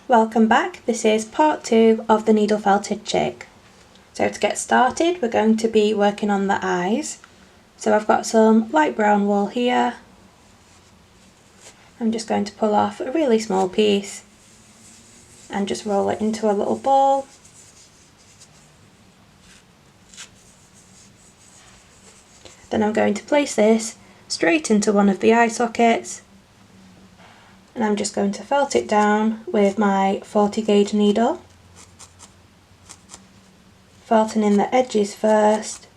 Welcome back, this is part 2 of the needle felted chick. So to get started we're going to be working on the eyes. So I've got some light brown wool here. I'm just going to pull off a really small piece and just roll it into a little ball. Then I'm going to place this straight into one of the eye sockets, and I'm just going to felt it down with my 40 gauge needle, felting in the edges first,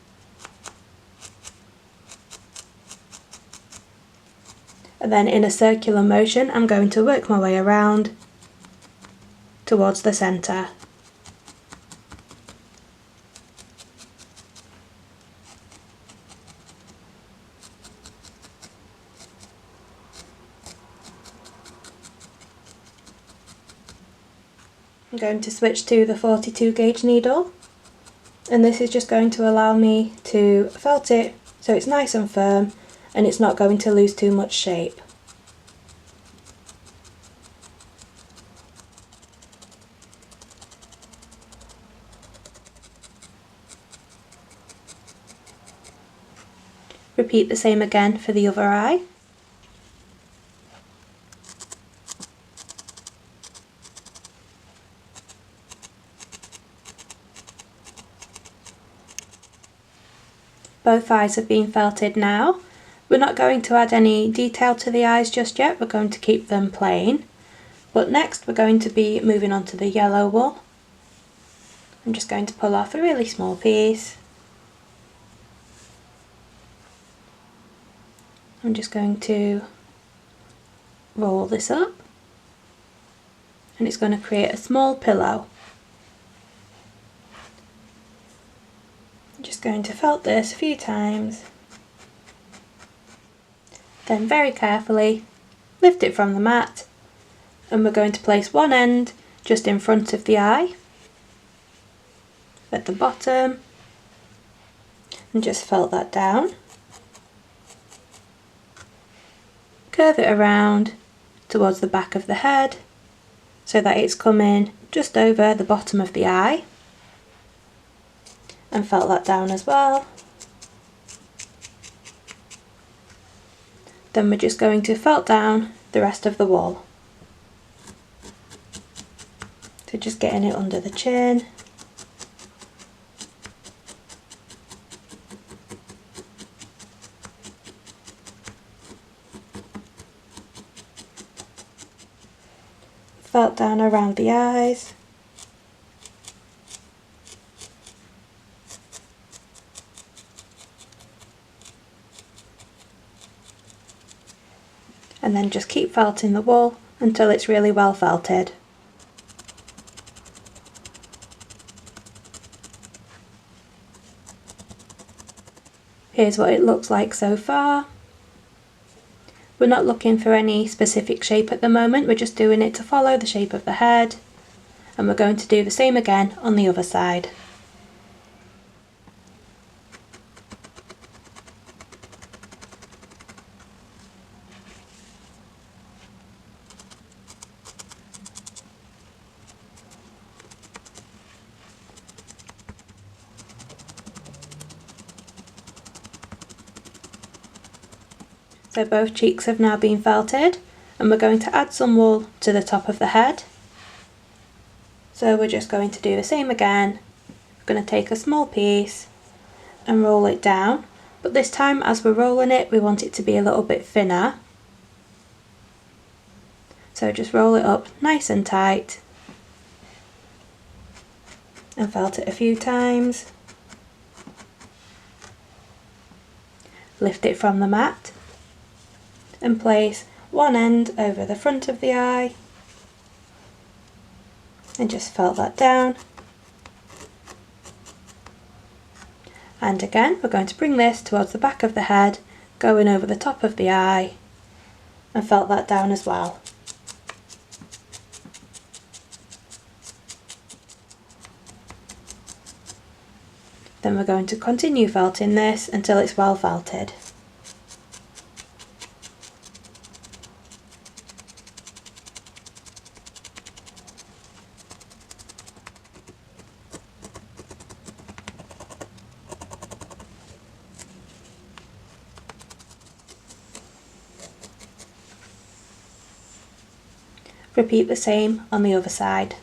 and then in a circular motion I'm going to work my way around towards the centre. I'm going to switch to the 42 gauge needle, and this is just going to allow me to felt it so it's nice and firm and it's not going to lose too much shape. Repeat the same again for the other eye. Both eyes have been felted now. We're not going to add any detail to the eyes just yet, we're going to keep them plain. But next we're going to be moving on to the yellow wool. I'm just going to pull off a really small piece. I'm just going to roll this up, and it's going to create a small pillow. I'm just going to felt this a few times, then very carefully lift it from the mat, and we're going to place one end just in front of the eye at the bottom and just felt that down. Curve it around towards the back of the head so that it's coming just over the bottom of the eye, and felt that down as well. Then we're just going to felt down the rest of the wool. So just getting it under the chin. Felt down around the eyes. And then just keep felting the wool until it's really well felted. Here's what it looks like so far. We're not looking for any specific shape at the moment, we're just doing it to follow the shape of the head, and we're going to do the same again on the other side. So both cheeks have now been felted, and we're going to add some wool to the top of the head. So we're just going to do the same again. We're going to take a small piece and roll it down, but this time as we're rolling it we want it to be a little bit thinner. So just roll it up nice and tight and felt it a few times. Lift it from the mat and place one end over the front of the eye and just felt that down. And again we're going to bring this towards the back of the head, going over the top of the eye, and felt that down as well. Then we're going to continue felting this until it's well felted. Repeat the same on the other side.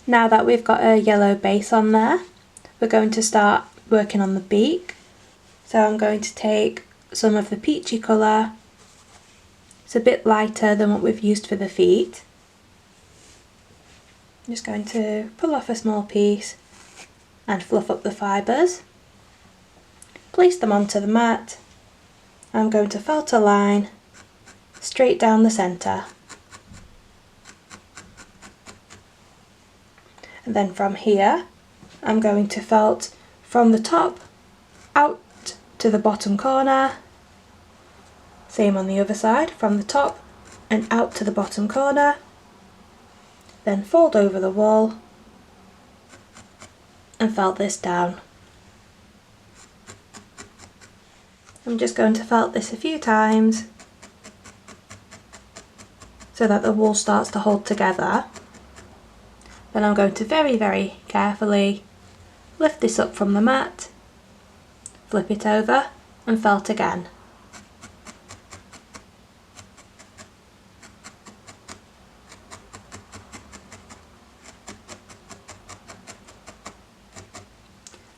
Now that we've got a yellow base on there, we're going to start working on the beak. So I'm going to take some of the peachy colour. It's a bit lighter than what we've used for the feet. I'm just going to pull off a small piece and fluff up the fibres. Place them onto the mat. I'm going to felt a line straight down the centre. And then from here, I'm going to felt from the top out to the bottom corner. Same on the other side, from the top and out to the bottom corner. Then fold over the wool and felt this down. I'm just going to felt this a few times so that the wool starts to hold together. Then I'm going to very carefully lift this up from the mat, flip it over and felt again.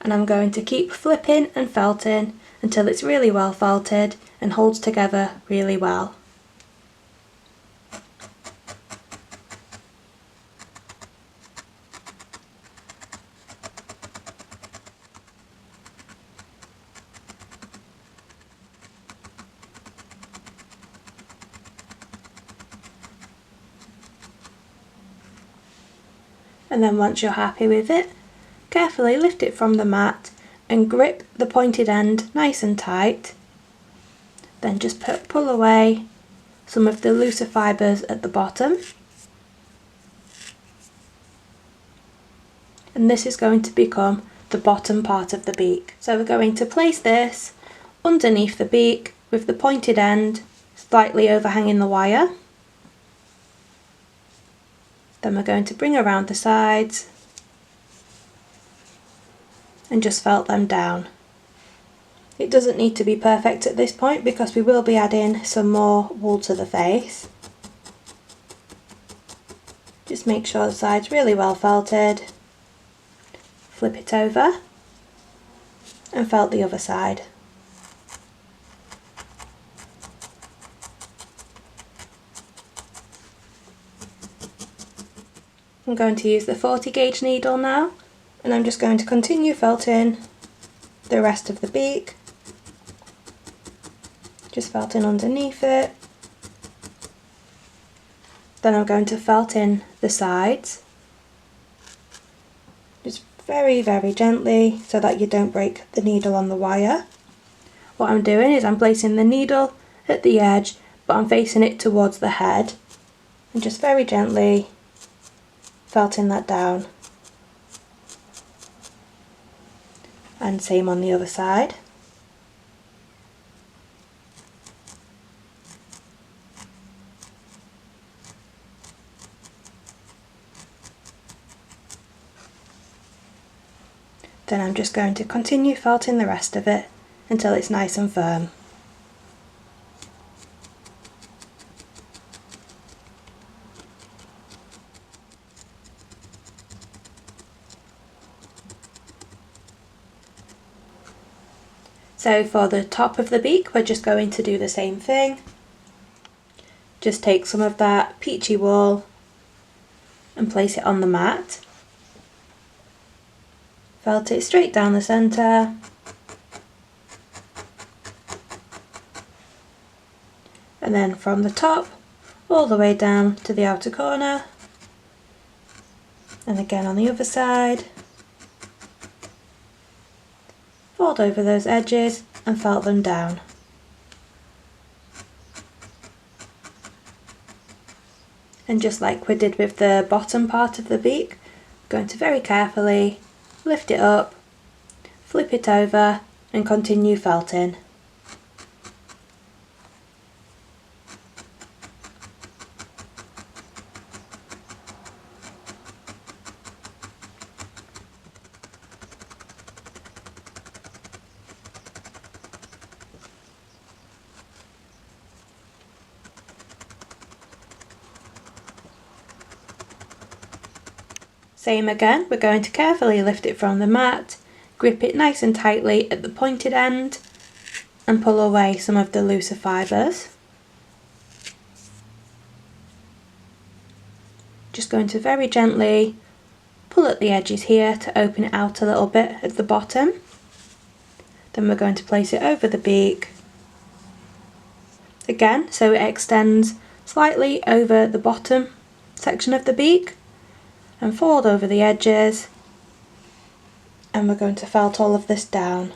And I'm going to keep flipping and felting until it's really well felted and holds together really well. And then once you're happy with it, carefully lift it from the mat and grip the pointed end nice and tight. Then just pull away some of the looser fibres at the bottom. And this is going to become the bottom part of the beak. So we're going to place this underneath the beak with the pointed end slightly overhanging the wire. Then we're going to bring around the sides and just felt them down. It doesn't need to be perfect at this point because we will be adding some more wool to the face. Just make sure the side's really well felted. Flip it over and felt the other side. I'm going to use the 40 gauge needle now, and I'm just going to continue felting the rest of the beak. Just felting underneath it. Then I'm going to felt in the sides. Just very gently so that you don't break the needle on the wire. What I'm doing is I'm placing the needle at the edge, but I'm facing it towards the head, and just very gently felting that down. And same on the other side. Then I'm just going to continue felting the rest of it until it's nice and firm. So for the top of the beak, we're just going to do the same thing. Just take some of that peachy wool and place it on the mat. Felt it straight down the centre. And then from the top all the way down to the outer corner. And again on the other side. Fold over those edges and felt them down. And just like we did with the bottom part of the beak, I'm going to very carefully lift it up, flip it over and continue felting. Same again, we're going to carefully lift it from the mat, grip it nice and tightly at the pointed end and pull away some of the looser fibres. Just going to very gently pull at the edges here to open it out a little bit at the bottom. Then we're going to place it over the beak again, so it extends slightly over the bottom section of the beak and fold over the edges, and we're going to felt all of this down.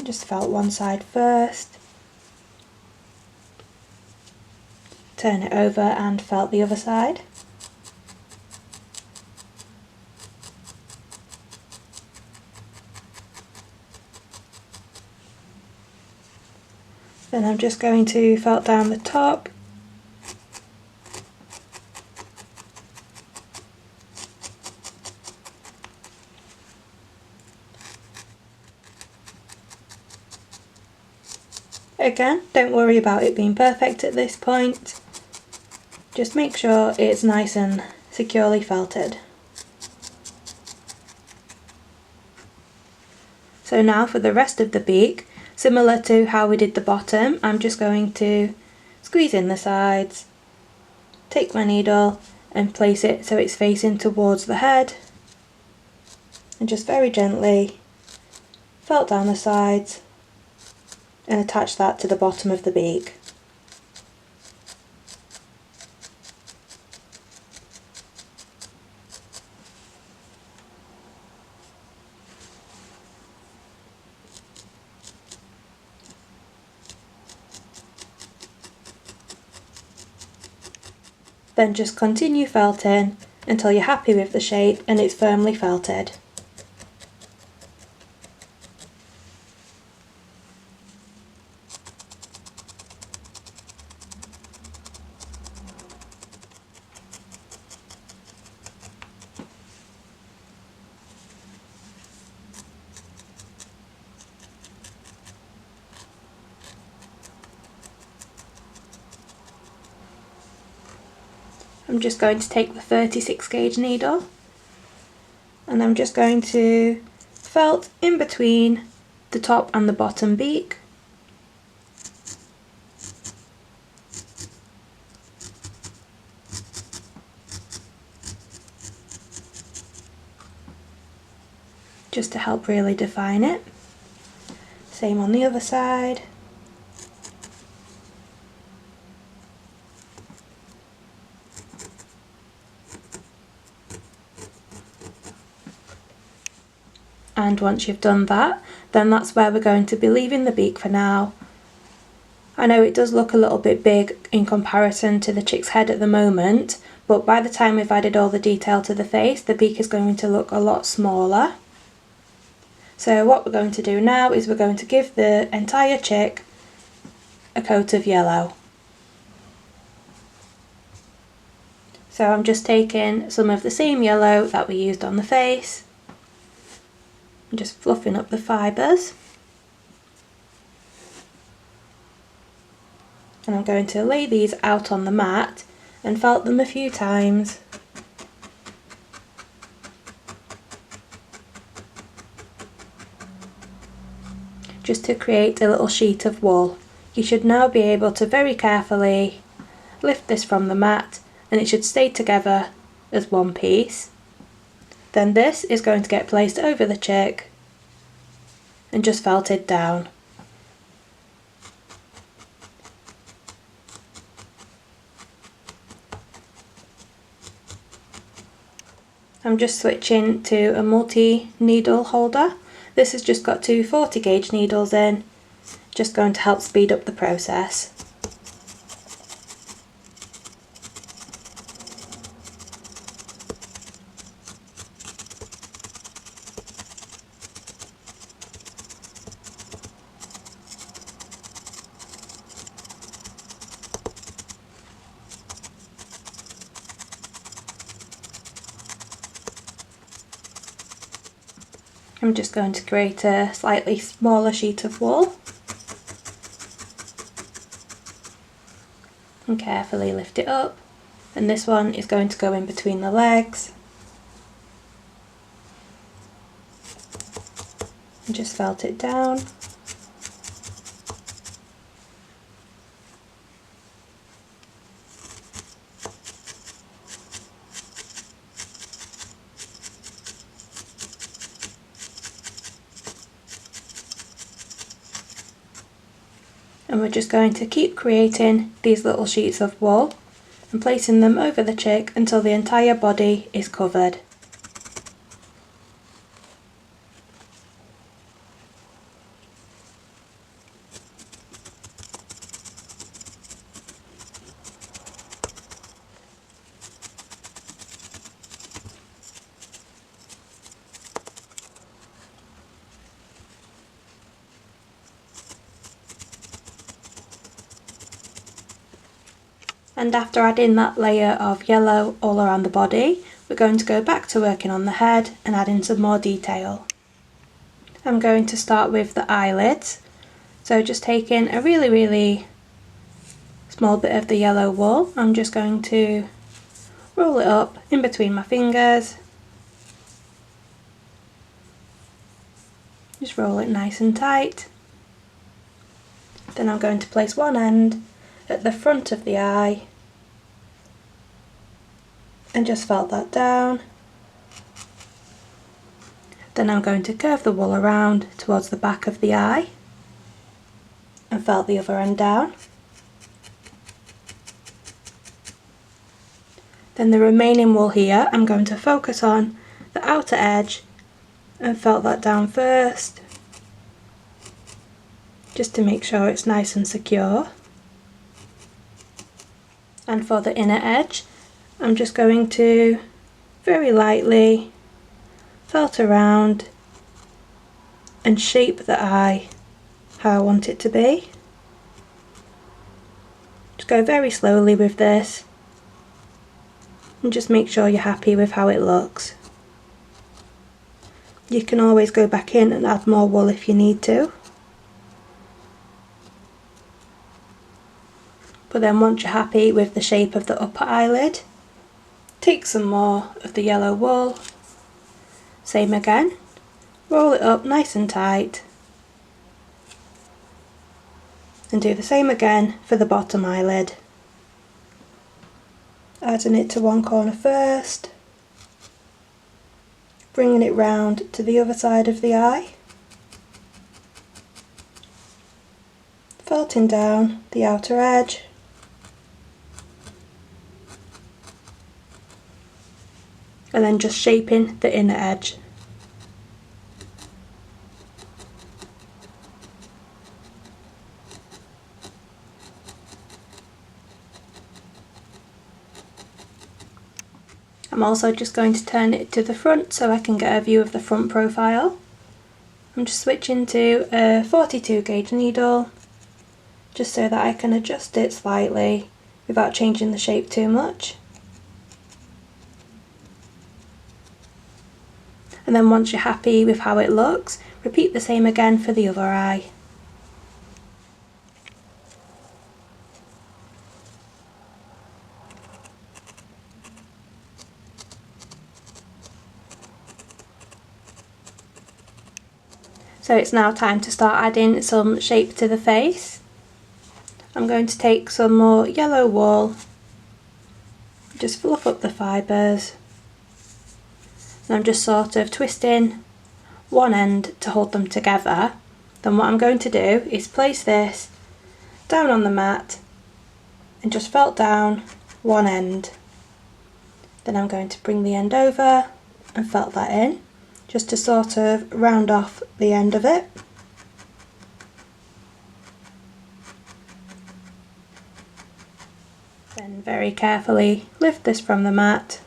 Just felt one side first, turn it over and felt the other side. Then I'm just going to felt down the top. Again, don't worry about it being perfect at this point. Just make sure it's nice and securely felted. So now for the rest of the beak, similar to how we did the bottom, I'm just going to squeeze in the sides, take my needle and place it so it's facing towards the head, and just very gently felt down the sides and attach that to the bottom of the beak. Then just continue felting until you're happy with the shape and it's firmly felted. I'm just going to take the 36 gauge needle and I'm just going to felt in between the top and the bottom beak. Just to help really define it. Same on the other side. And once you've done that, then that's where we're going to be leaving the beak for now. I know it does look a little bit big in comparison to the chick's head at the moment, but by the time we've added all the detail to the face, the beak is going to look a lot smaller. So what we're going to do now is we're going to give the entire chick a coat of yellow. So I'm just taking some of the same yellow that we used on the face, and just fluffing up the fibres. And I'm going to lay these out on the mat and felt them a few times. Just to create a little sheet of wool. You should now be able to very carefully lift this from the mat and it should stay together as one piece. Then this is going to get placed over the chick and just felted down. I'm just switching to a multi-needle holder. This has just got two 40 gauge needles in, just going to help speed up the process. I'm just going to create a slightly smaller sheet of wool. and carefully lift it up, and this one is going to go in between the legs and just felt it down. And we're just going to keep creating these little sheets of wool and placing them over the chick until the entire body is covered. And after adding that layer of yellow all around the body, we're going to go back to working on the head and adding some more detail. I'm going to start with the eyelids, so just taking a really small bit of the yellow wool, I'm just going to roll it up in between my fingers. Just roll it nice and tight. Then I'm going to place one end at the front of the eye and just felt that down. Then I'm going to curve the wool around towards the back of the eye and felt the other end down. Then the remaining wool here, I'm going to focus on the outer edge and felt that down first, just to make sure it's nice and secure. And for the inner edge, I'm just going to very lightly felt around and shape the eye how I want it to be. Just go very slowly with this and just make sure you're happy with how it looks. You can always go back in and add more wool if you need to. But then once you're happy with the shape of the upper eyelid, take some more of the yellow wool, same again, roll it up nice and tight, and do the same again for the bottom eyelid. Adding it to one corner first, bringing it round to the other side of the eye, felting down the outer edge, and then just shaping the inner edge. I'm also just going to turn it to the front so I can get a view of the front profile. I'm just switching to a 42 gauge needle just so that I can adjust it slightly without changing the shape too much. And then once you're happy with how it looks, repeat the same again for the other eye. So it's now time to start adding some shape to the face. I'm going to take some more yellow wool, just fluff up the fibres, and I'm just sort of twisting one end to hold them together. Then what I'm going to do is place this down on the mat and just felt down one end. Then I'm going to bring the end over and felt that in, just to sort of round off the end of it. Then very carefully lift this from the mat,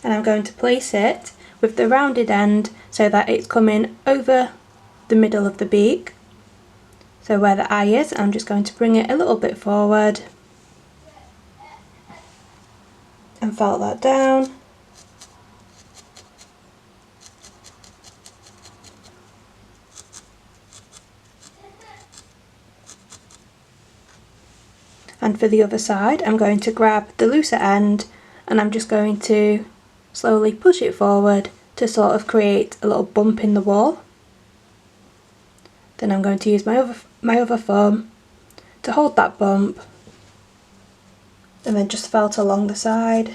and I'm going to place it with the rounded end so that it's coming over the middle of the beak. So where the eye is, I'm just going to bring it a little bit forward and felt that down. And for the other side, I'm going to grab the looser end and I'm just going to slowly push it forward to sort of create a little bump in the wall. Then I'm going to use my other thumb to hold that bump and then just felt along the side.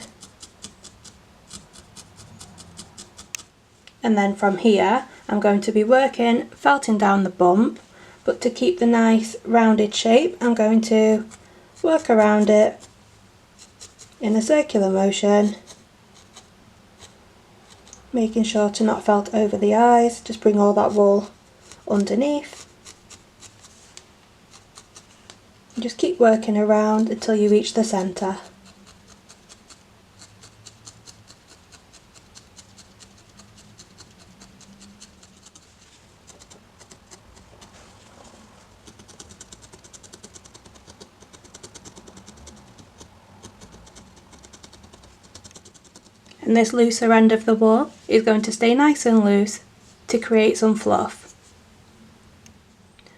And then from here I'm going to be working, felting down the bump, but to keep the nice rounded shape I'm going to work around it in a circular motion, making sure to not felt over the eyes, just bring all that wool underneath. And just keep working around until you reach the centre. And this looser end of the wool is going to stay nice and loose to create some fluff.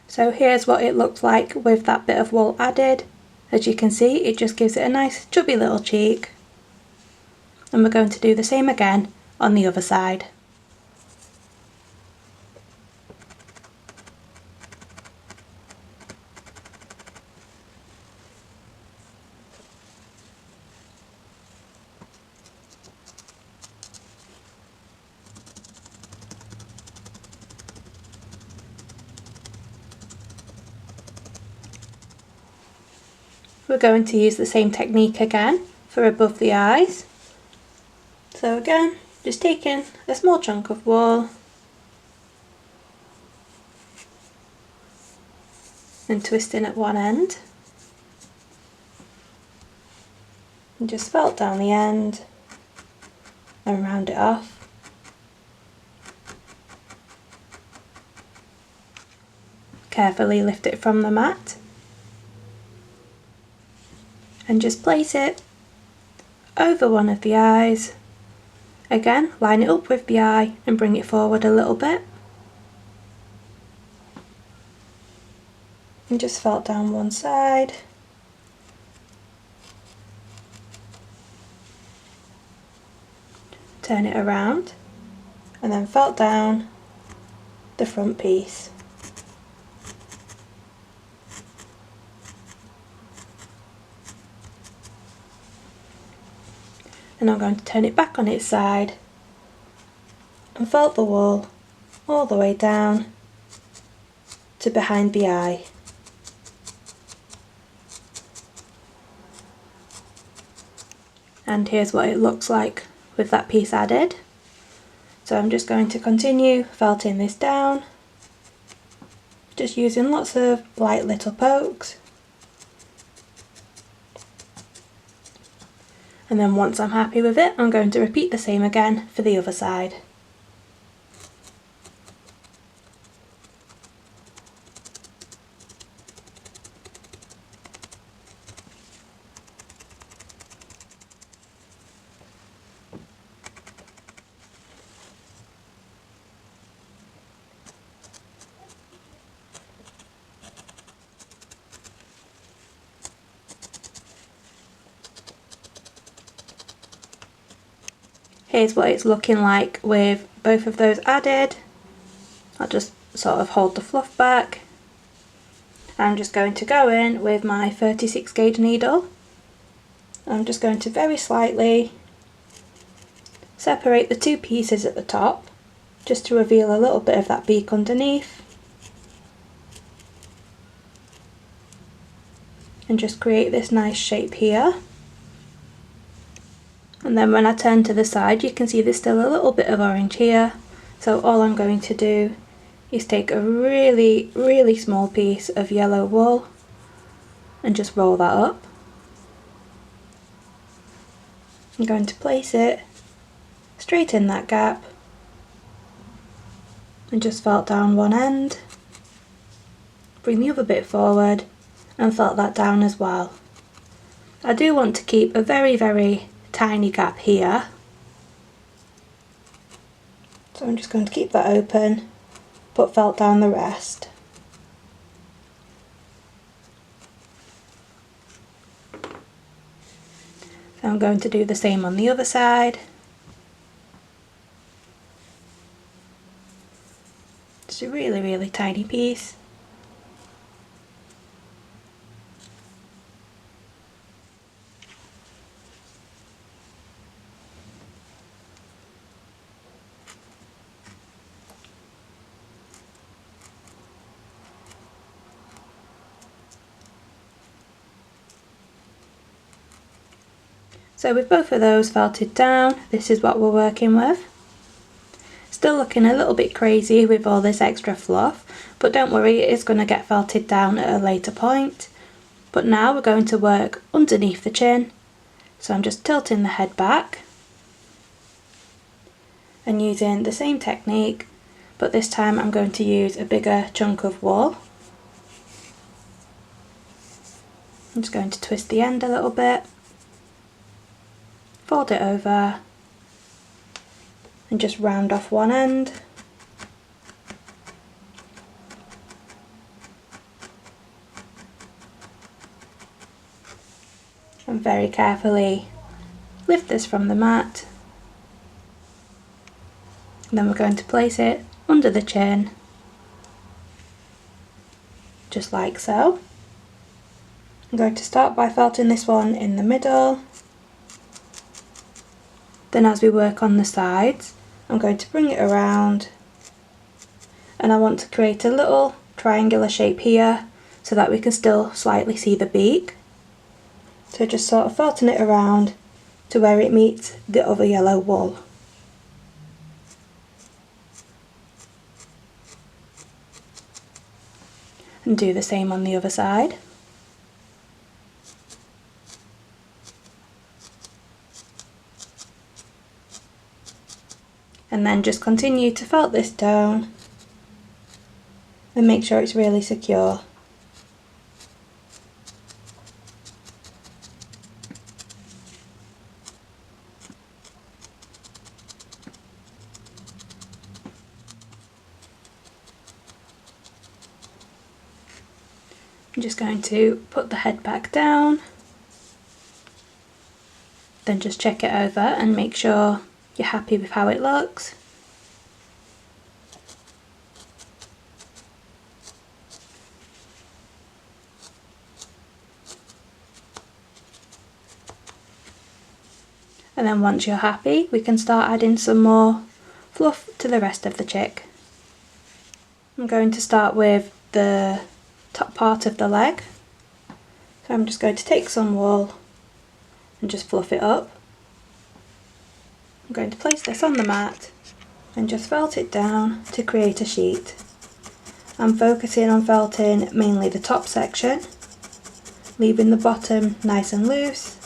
So here's what it looks like with that bit of wool added. As you can see, it just gives it a nice chubby little cheek. And we're going to do the same again on the other side. We're going to use the same technique again for above the eyes. So again, just taking a small chunk of wool and twisting at one end and just felt down the end and round it off. Carefully lift it from the mat and just place it over one of the eyes. Again, line it up with the eye and bring it forward a little bit. And just felt down one side. Turn it around and then felt down the front piece. And I'm going to turn it back on its side and felt the wool all the way down to behind the eye. And here's what it looks like with that piece added. So I'm just going to continue felting this down, just using lots of light little pokes. And then once I'm happy with it, I'm going to repeat the same again for the other side. Here's what it's looking like with both of those added. I'll just sort of hold the fluff back. I'm just going to go in with my 36 gauge needle. I'm just going to very slightly separate the two pieces at the top, just to reveal a little bit of that beak underneath. And just create this nice shape here. And then when I turn to the side, you can see there's still a little bit of orange here. So all I'm going to do is take a really small piece of yellow wool and just roll that up. I'm going to place it straight in that gap and just felt down one end. Bring the other bit forward and felt that down as well. I do want to keep a very tiny gap here, so I'm just going to keep that open but felt down the rest. I'm going to do the same on the other side. It's a really tiny piece. So with both of those felted down, this is what we're working with. Still looking a little bit crazy with all this extra fluff, but don't worry, it is going to get felted down at a later point. But now we're going to work underneath the chin. So I'm just tilting the head back and using the same technique, but this time I'm going to use a bigger chunk of wool. I'm just going to twist the end a little bit, fold it over and just round off one end. And very carefully lift this from the mat. And then we're going to place it under the chin, just like so. I'm going to start by felting this one in the middle. Then as we work on the sides, I'm going to bring it around, and I want to create a little triangular shape here so that we can still slightly see the beak. So just sort of felting it around to where it meets the other yellow wool. And do the same on the other side. And then just continue to felt this down and make sure it's really secure. I'm just going to put the head back down, then just check it over and make sure you're happy with how it looks. And then once you're happy, we can start adding some more fluff to the rest of the chick. I'm going to start with the top part of the leg. So I'm just going to take some wool and just fluff it up. I'm going to place this on the mat and just felt it down to create a sheet. I'm focusing on felting mainly the top section, leaving the bottom nice and loose.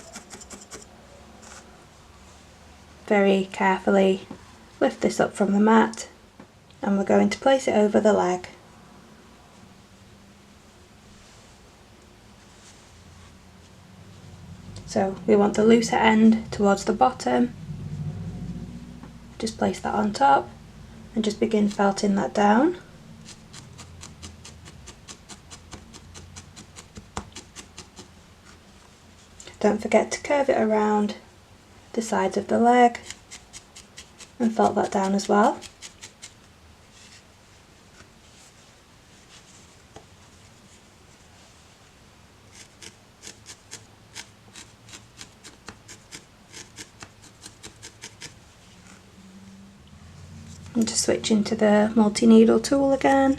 Very carefully lift this up from the mat and we're going to place it over the leg. So we want the looser end towards the bottom. Just place that on top and just begin felting that down. Don't forget to curve it around the sides of the leg and felt that down as well. And just switch into the multi-needle tool again,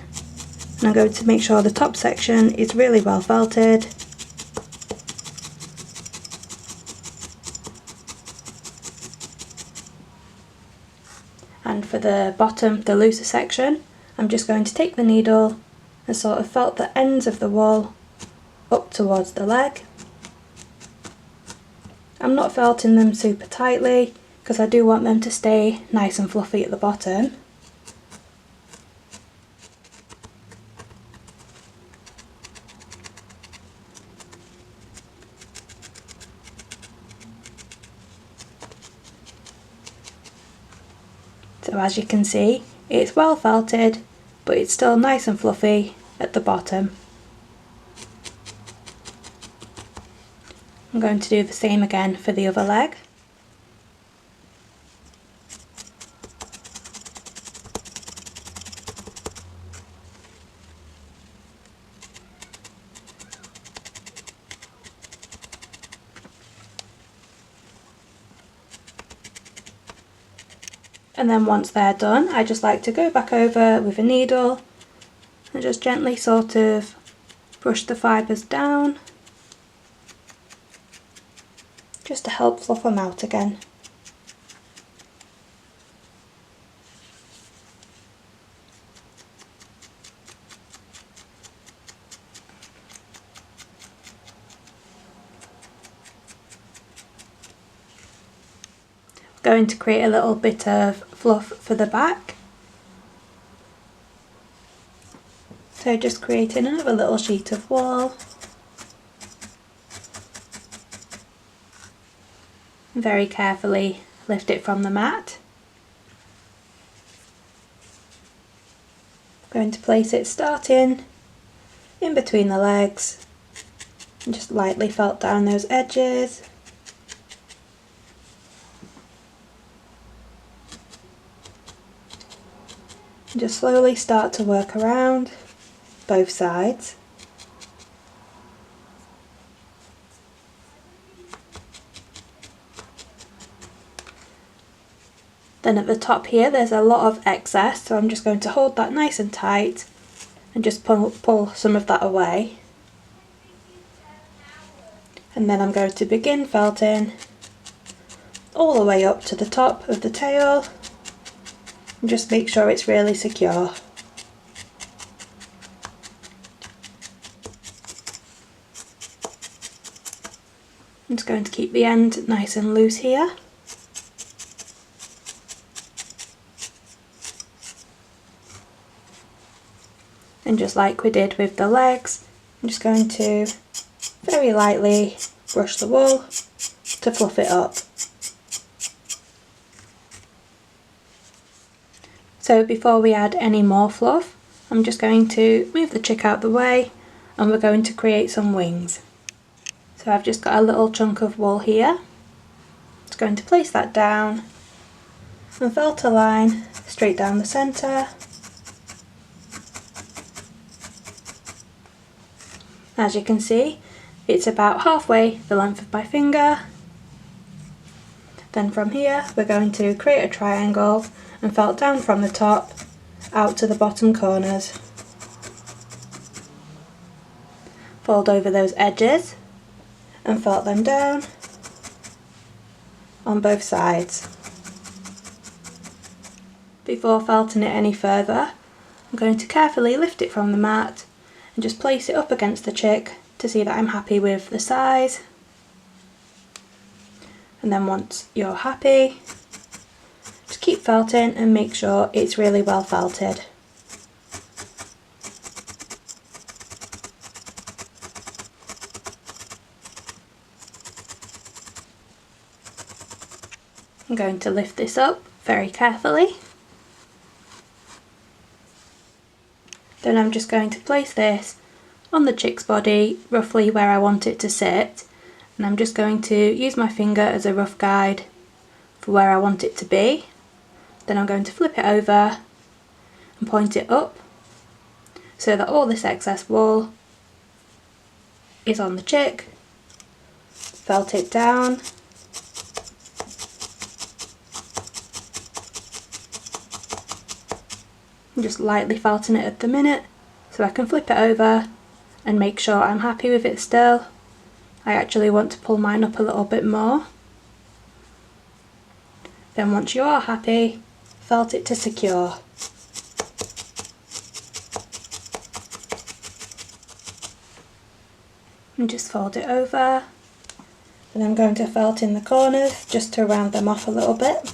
and I'm going to make sure the top section is really well felted. And for the bottom, the looser section, I'm just going to take the needle and sort of felt the ends of the wool up towards the leg. I'm not felting them super tightly because I do want them to stay nice and fluffy at the bottom. So as you can see, it's well felted, but it's still nice and fluffy at the bottom. I'm going to do the same again for the other leg. And then once they're done, I just like to go back over with a needle and just gently sort of brush the fibres down, just to help fluff them out again. Going to create a little bit of fluff for the back. So just creating another little sheet of wool. Very carefully lift it from the mat. Going to place it starting in between the legs and just lightly felt down those edges. And just slowly start to work around both sides. Then at the top here there's a lot of excess, so I'm just going to hold that nice and tight and just pull some of that away. And then I'm going to begin felting all the way up to the top of the tail and just make sure it's really secure. I'm just going to keep the end nice and loose here. And just like we did with the legs, I'm just going to very lightly brush the wool to fluff it up. So before we add any more fluff, I'm just going to move the chick out the way and we're going to create some wings. So I've just got a little chunk of wool here. Just going to place that down and felt a line straight down the centre. As you can see, it's about halfway the length of my finger. Then from here we're going to create a triangle and felt down from the top out to the bottom corners. Fold over those edges and felt them down on both sides. Before felting it any further, I'm going to carefully lift it from the mat and just place it up against the chick to see that I'm happy with the size. And then once you're happy, just keep felting and make sure it's really well felted. I'm going to lift this up very carefully. Then I'm just going to place this on the chick's body roughly where I want it to sit, and I'm just going to use my finger as a rough guide for where I want it to be. Then I'm going to flip it over and point it up so that all this excess wool is on the chick. Felt it down. I'm just lightly felting it at the minute so I can flip it over and make sure I'm happy with it still. I actually want to pull mine up a little bit more. Then once you are happy, felt it to secure. And just fold it over. And I'm going to felt in the corners just to round them off a little bit.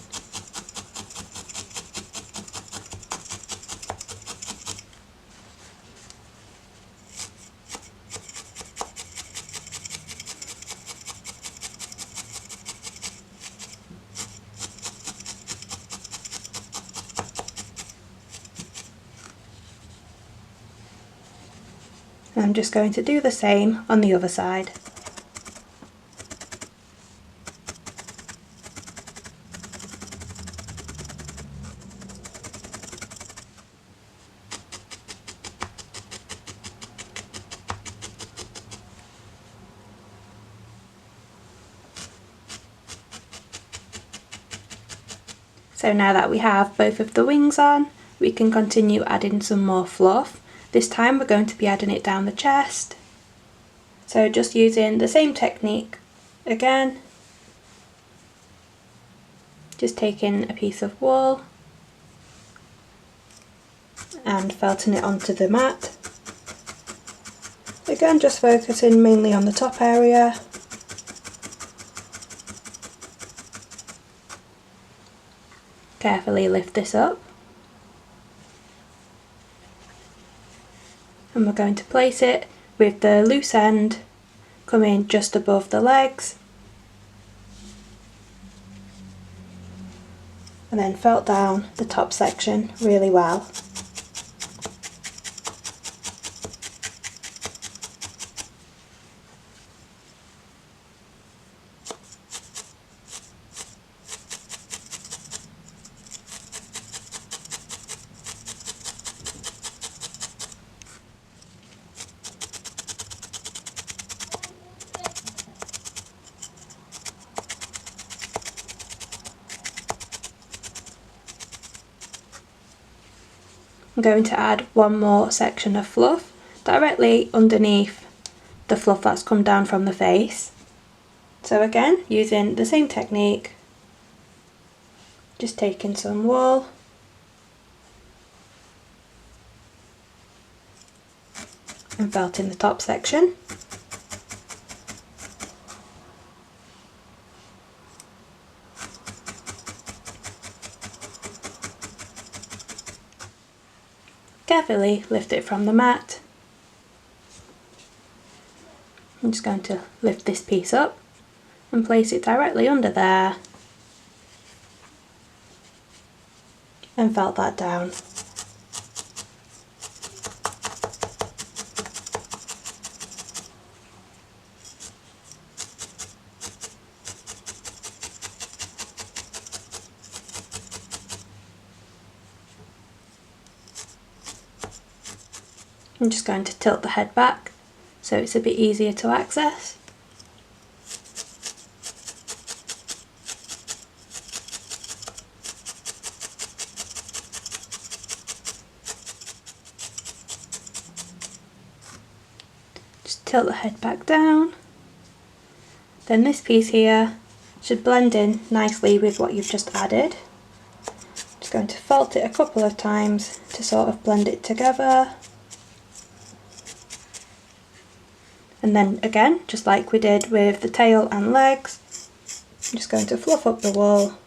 And I'm just going to do the same on the other side. So now that we have both of the wings on, we can continue adding some more fluff. This time we're going to be adding it down the chest. So just using the same technique again, just taking a piece of wool and felting it onto the mat. Again, just focusing mainly on the top area. Carefully lift this up. And we're going to place it with the loose end coming just above the legs. And then felt down the top section really well. I'm going to add one more section of fluff directly underneath the fluff that's come down from the face. So again, using the same technique, just taking some wool and felting the top section. Carefully lift it from the mat. I'm just going to lift this piece up and place it directly under there and felt that down. I'm just going to tilt the head back so it's a bit easier to access. Just tilt the head back down. Then this piece here should blend in nicely with what you've just added. Just going to felt it a couple of times to sort of blend it together. And then again, just like we did with the tail and legs, I'm just going to fluff up the wool.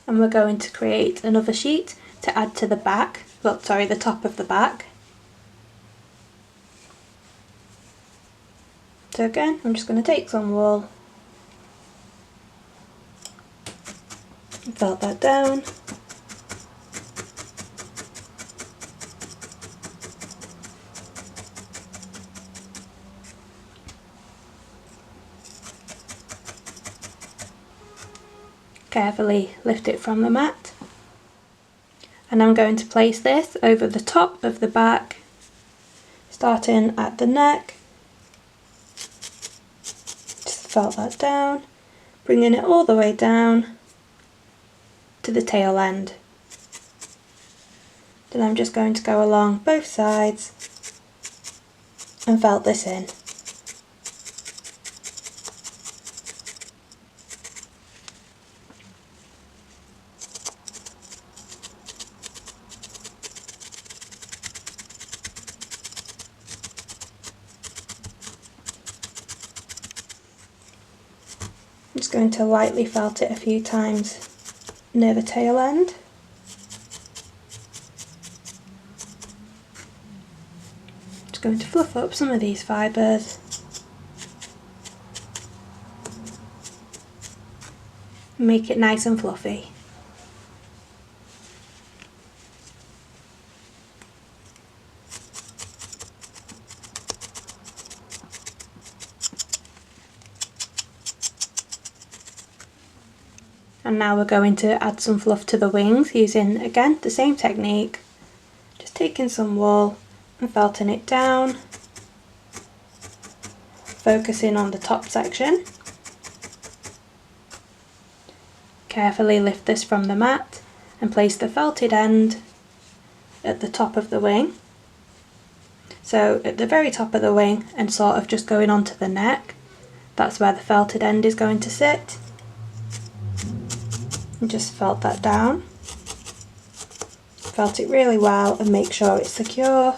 And we're going to create another sheet to add to the back, the top of the back. So again, I'm just going to take some wool and felt that down. Carefully lift it from the mat. And I'm going to place this over the top of the back, starting at the neck. Just felt that down, bringing it all the way down to the tail end. Then I'm just going to go along both sides and felt this in. I'm just going to lightly felt it a few times near the tail end. Just going to fluff up some of these fibres. Make it nice and fluffy. And now we're going to add some fluff to the wings using, again, the same technique. Just taking some wool and felting it down. focusing on the top section. Carefully lift this from the mat and place the felted end at the top of the wing. So at the very top of the wing and sort of just going onto the neck, that's where the felted end is going to sit. And just felt that down. Felt it really well and make sure it's secure.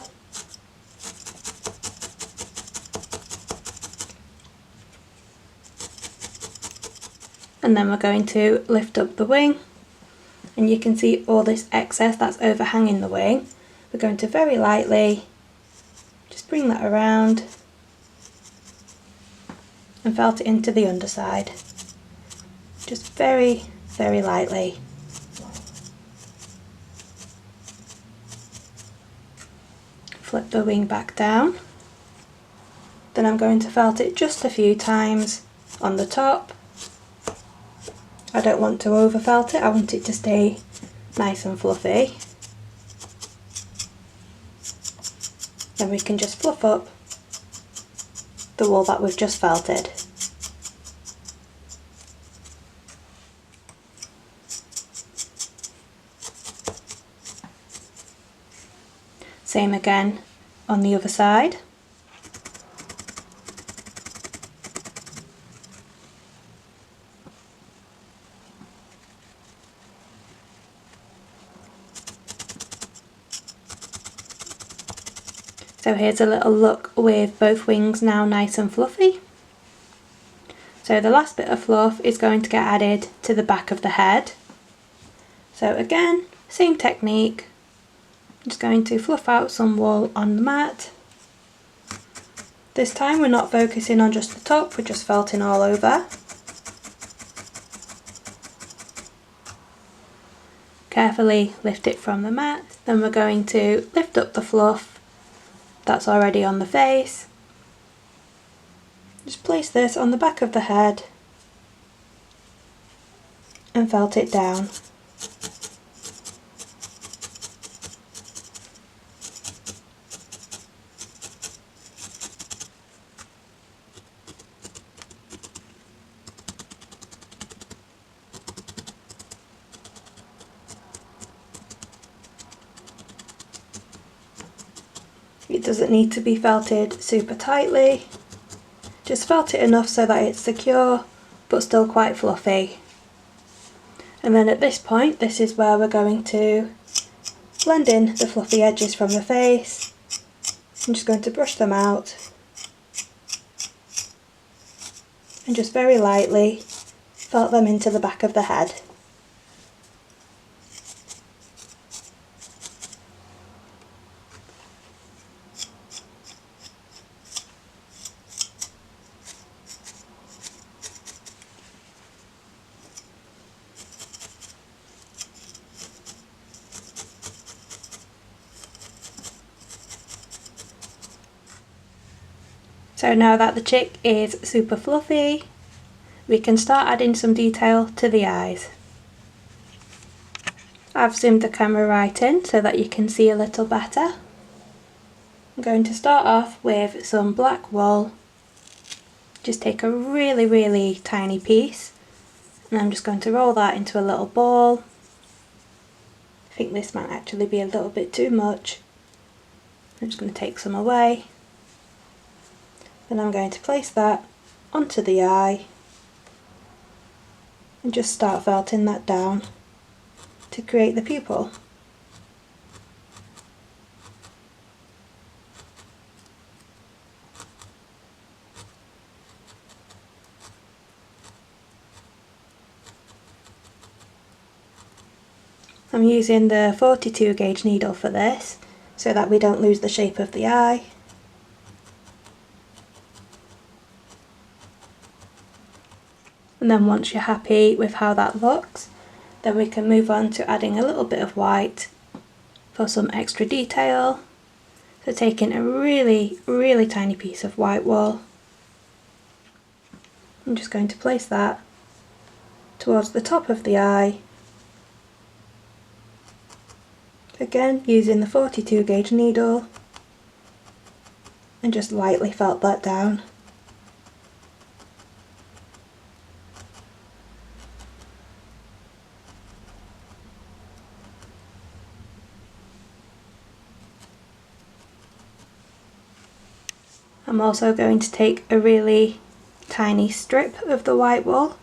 And then we're going to lift up the wing, and you can see all this excess that's overhanging the wing. We're going to very lightly just bring that around and felt it into the underside. Just very, very lightly. Flip the wing back down. Then I'm going to felt it just a few times on the top. I don't want to over felt it, I want it to stay nice and fluffy. Then we can just fluff up the wool that we've just felted. Same again on the other side. So here's a little look with both wings now nice and fluffy. So the last bit of fluff is going to get added to the back of the head. So again, same technique. I'm just going to fluff out some wool on the mat. This time we're not focusing on just the top, we're just felting all over. Carefully lift it from the mat. Then we're going to lift up the fluff that's already on the face. Just place this on the back of the head and felt it down. It doesn't need to be felted super tightly, just felt it enough so that it's secure but still quite fluffy. And then at this point, this is where we're going to blend in the fluffy edges from the face. I'm just going to brush them out and just very lightly felt them into the back of the head. So now that the chick is super fluffy, we can start adding some detail to the eyes. I've zoomed the camera right in so that you can see a little better. I'm going to start off with some black wool. Just take a really tiny piece and I'm just going to roll that into a little ball. I think this might actually be a little bit too much. I'm just going to take some away. Then I'm going to place that onto the eye and just start felting that down to create the pupil. I'm using the 42 gauge needle for this so that we don't lose the shape of the eye. And then once you're happy with how that looks, then we can move on to adding a little bit of white for some extra detail. So taking a really tiny piece of white wool, I'm just going to place that towards the top of the eye. Again, using the 42 gauge needle and just lightly felt that down. I'm also going to take a really tiny strip of the white wool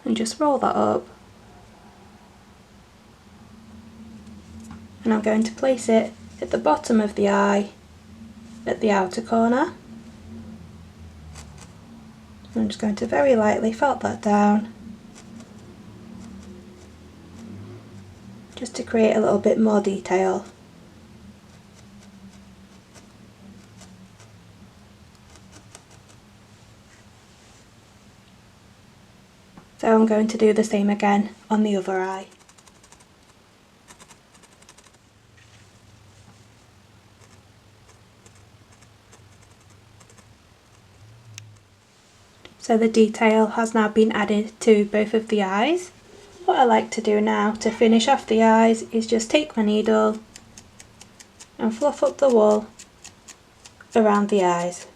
and just roll that up, and I'm going to place it at the bottom of the eye at the outer corner. I'm just going to very lightly felt that down just to create a little bit more detail. So I'm going to do the same again on the other eye. So the detail has now been added to both of the eyes. What I like to do now to finish off the eyes is just take my needle and fluff up the wool around the eyes.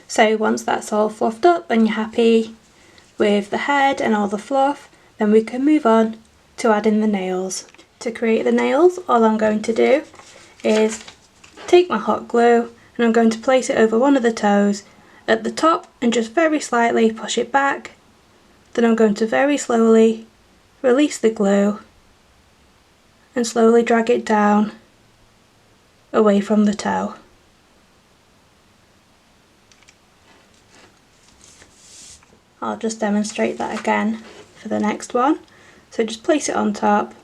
So once that's all fluffed up and you're happy with the head and all the fluff, then we can move on to adding the nails. To create the nails, all I'm going to do is take my hot glue and I'm going to place it over one of the toes at the top and just very slightly push it back. Then I'm going to very slowly release the glue and slowly drag it down away from the toe. I'll just demonstrate that again for the next one. So just place it on top,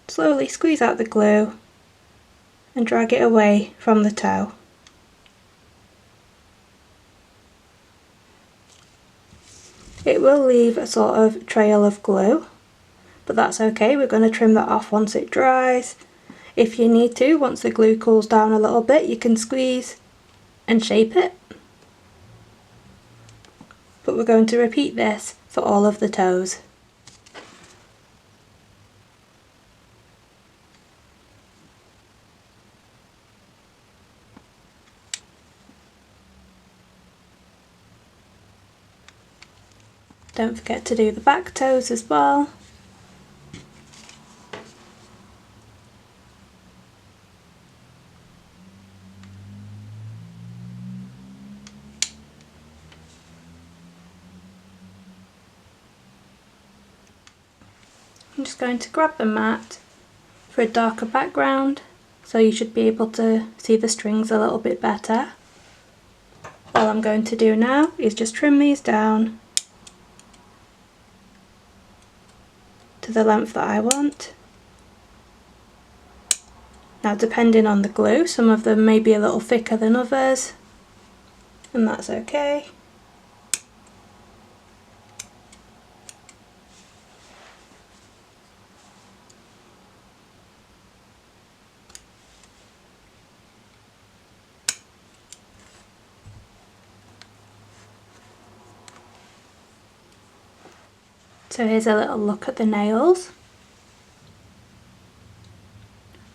slowly squeeze out the glue and drag it away from the toe. It will leave a sort of trail of glue, but that's okay, we're going to trim that off once it dries. If you need to, once the glue cools down a little bit, you can squeeze and shape it. But we're going to repeat this for all of the toes. Don't forget to do the back toes as well. I'm just going to grab the mat for a darker background, so you should be able to see the strings a little bit better. All I'm going to do now is just trim these down to the length that I want. Now, depending on the glue, some of them may be a little thicker than others, and that's okay. So here's a little look at the nails.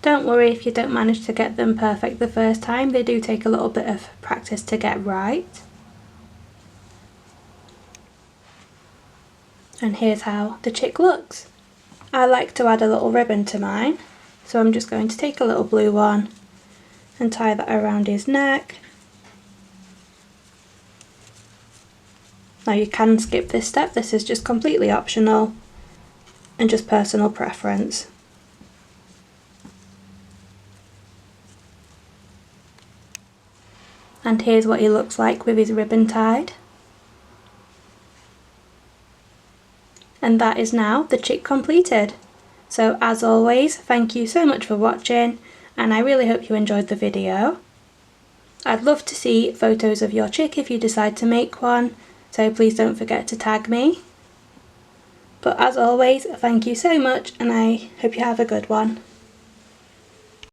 Don't worry if you don't manage to get them perfect the first time, they do take a little bit of practice to get right. And here's how the chick looks. I like to add a little ribbon to mine, so I'm just going to take a little blue one and tie that around his neck. Now you can skip this step, this is just completely optional and just personal preference. And here's what he looks like with his ribbon tied. And that is now the chick completed. So as always, thank you so much for watching, and I really hope you enjoyed the video. I'd love to see photos of your chick if you decide to make one, so please don't forget to tag me. But as always, thank you so much, and I hope you have a good one.